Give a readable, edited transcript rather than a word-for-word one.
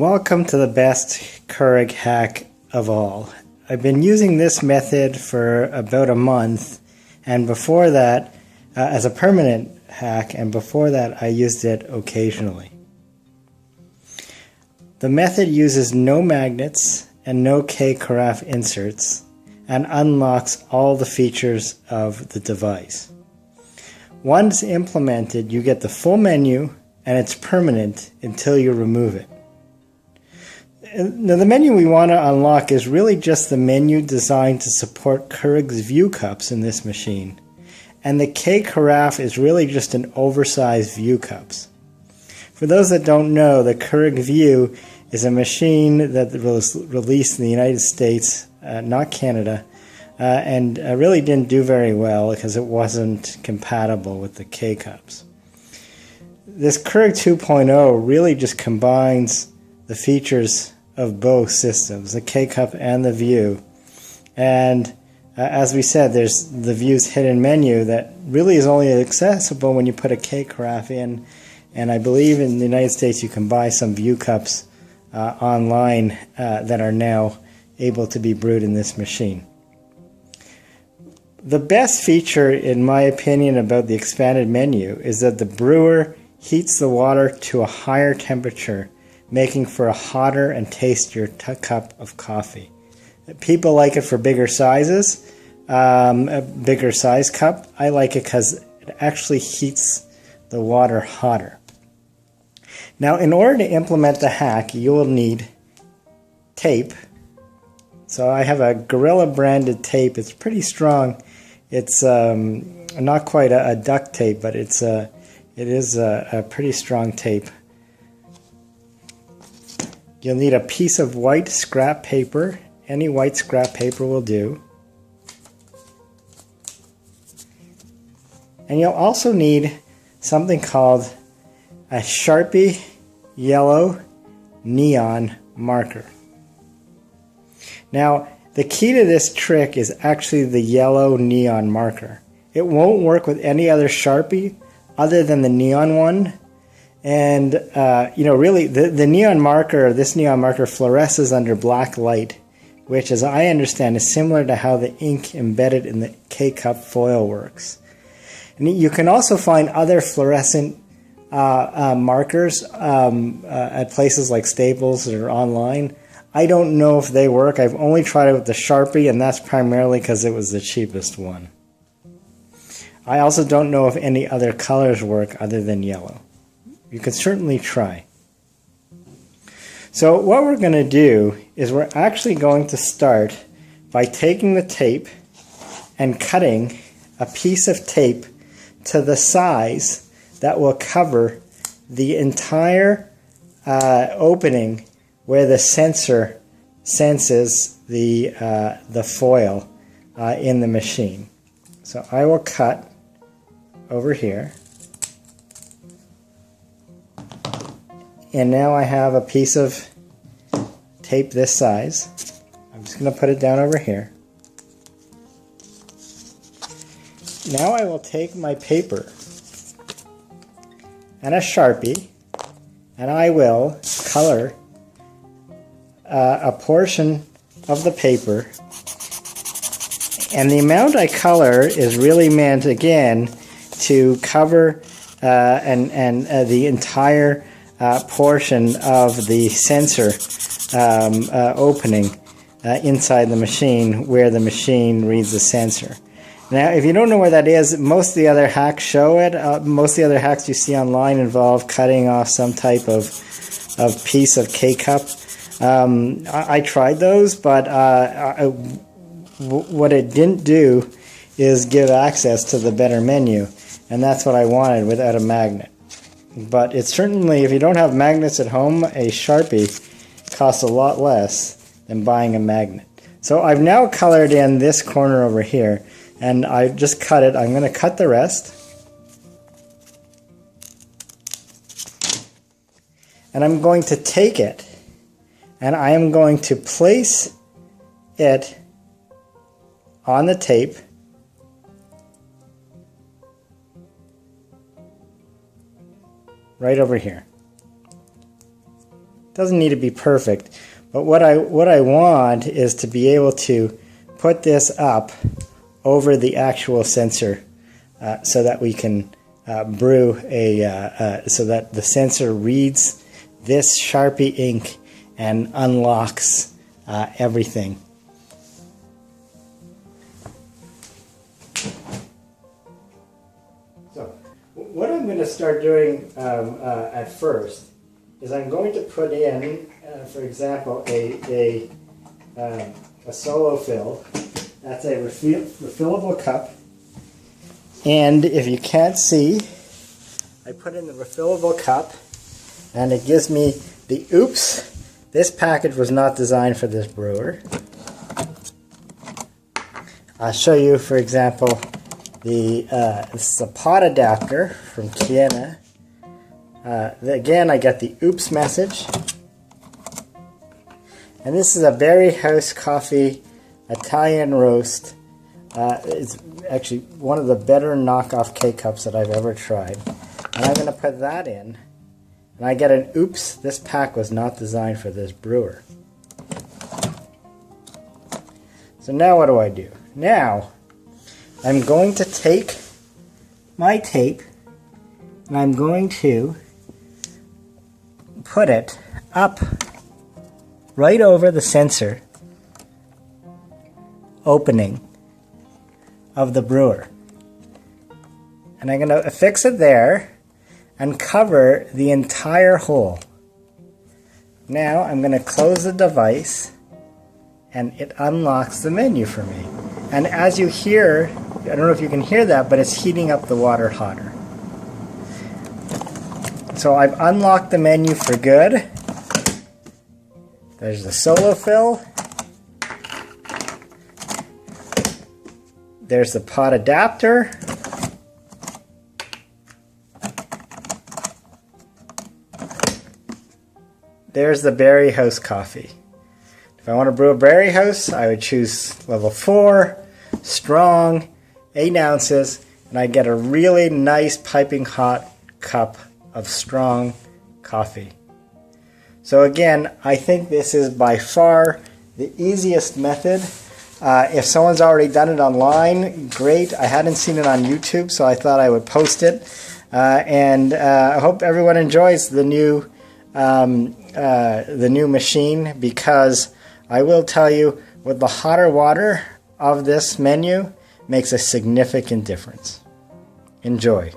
Welcome to the best Keurig hack of all. I've been using this method for about a month, and before that, as a permanent hack, and before that I used it occasionally. The method uses no magnets and no K-Carafe inserts and unlocks all the features of the device. Once implemented, you get the full menu and it's permanent until you remove it. Now, the menu we want to unlock is really just the menu designed to support Keurig's View cups in this machine. And the K-Carafe is really just an oversized View cups. For those that don't know, the Keurig View is a machine that was released in the United States, not Canada, and really didn't do very well because it wasn't compatible with the K-Cups. This Keurig 2.0 really just combines the features of both systems, the K-Cup and the View. And as we said, there's the View's hidden menu that really is only accessible when you put a K-Carafe in. And I believe in the United States you can buy some View cups online that are now able to be brewed in this machine. The best feature, in my opinion, about the expanded menu is that the brewer heats the water to a higher temperature, making for a hotter and tastier cup of coffee. People like it for bigger sizes, a bigger size cup. I like it because it actually heats the water hotter. Now, in order to implement the hack, you will need tape. So I have a Gorilla branded tape. It's pretty strong. It's not quite a duct tape, but it is a pretty strong tape. You'll need a piece of white scrap paper. Any white scrap paper will do. And you'll also need something called a Sharpie yellow neon marker. Now, the key to this trick is actually the yellow neon marker. It won't work with any other Sharpie other than the neon one. And, really, the neon marker, this neon marker fluoresces under black light, which, as I understand, is similar to how the ink embedded in the K-Cup foil works. And you can also find other fluorescent markers at places like Staples or online. I don't know if they work. I've only tried it with the Sharpie, and that's primarily because it was the cheapest one. I also don't know if any other colors work other than yellow. You can certainly try. So what we're going to do is we're actually going to start by taking the tape and cutting a piece of tape to the size that will cover the entire opening where the sensor senses the foil in the machine. So I will cut over here. And now I have a piece of tape this size. I'm just going to put it down over here. Now I will take my paper and a Sharpie, and I will color a portion of the paper. And the amount I color is really meant, again, to cover the entire portion of the sensor opening inside the machine where the machine reads the sensor. Now, if you don't know where that is, most of the other hacks show it. Most of the other hacks you see online involve cutting off some type of piece of K-Cup. I tried those, but what it didn't do is give access to the better menu, and that's what I wanted without a magnet. But it's certainly, if you don't have magnets at home, a Sharpie costs a lot less than buying a magnet. So I've now colored in this corner over here, and I just cut it. I'm going to cut the rest. And I'm going to take it, and I am going to place it on the tape right over here. Doesn't need to be perfect, but what I want is to be able to put this up over the actual sensor so that we can brew so that the sensor reads this Sharpie ink and unlocks everything. So what I'm going to start doing at first is I'm going to put in, for example, a solo fill. That's a refillable cup. And if you can't see, I put in the refillable cup and it gives me the oops. This package was not designed for this brewer. I'll show you, for example, this is a pot adapter from Kiena. Again, I got the oops message. And this is a Berry House Coffee Italian roast. It's actually one of the better knockoff K-Cups that I've ever tried. And I'm going to put that in. And I get an oops, this pack was not designed for this brewer. So now what do I do? Now, I'm going to take my tape and I'm going to put it up right over the sensor opening of the brewer. And I'm going to affix it there and cover the entire hole. Now I'm going to close the device and it unlocks the menu for me. And as you hear, I don't know if you can hear that, but it's heating up the water hotter. So I've unlocked the menu for good. There's the solo fill. There's the pot adapter. There's the Berry House coffee. If I want to brew a Berry House, I would choose level 4, strong, 8 ounces, and I get a really nice piping hot cup of strong coffee. So again, I think this is by far the easiest method. If someone's already done it online, great. I hadn't seen it on YouTube, so I thought I would post it. I hope everyone enjoys the new machine, because I will tell you, with the hotter water of this menu, makes a significant difference. Enjoy.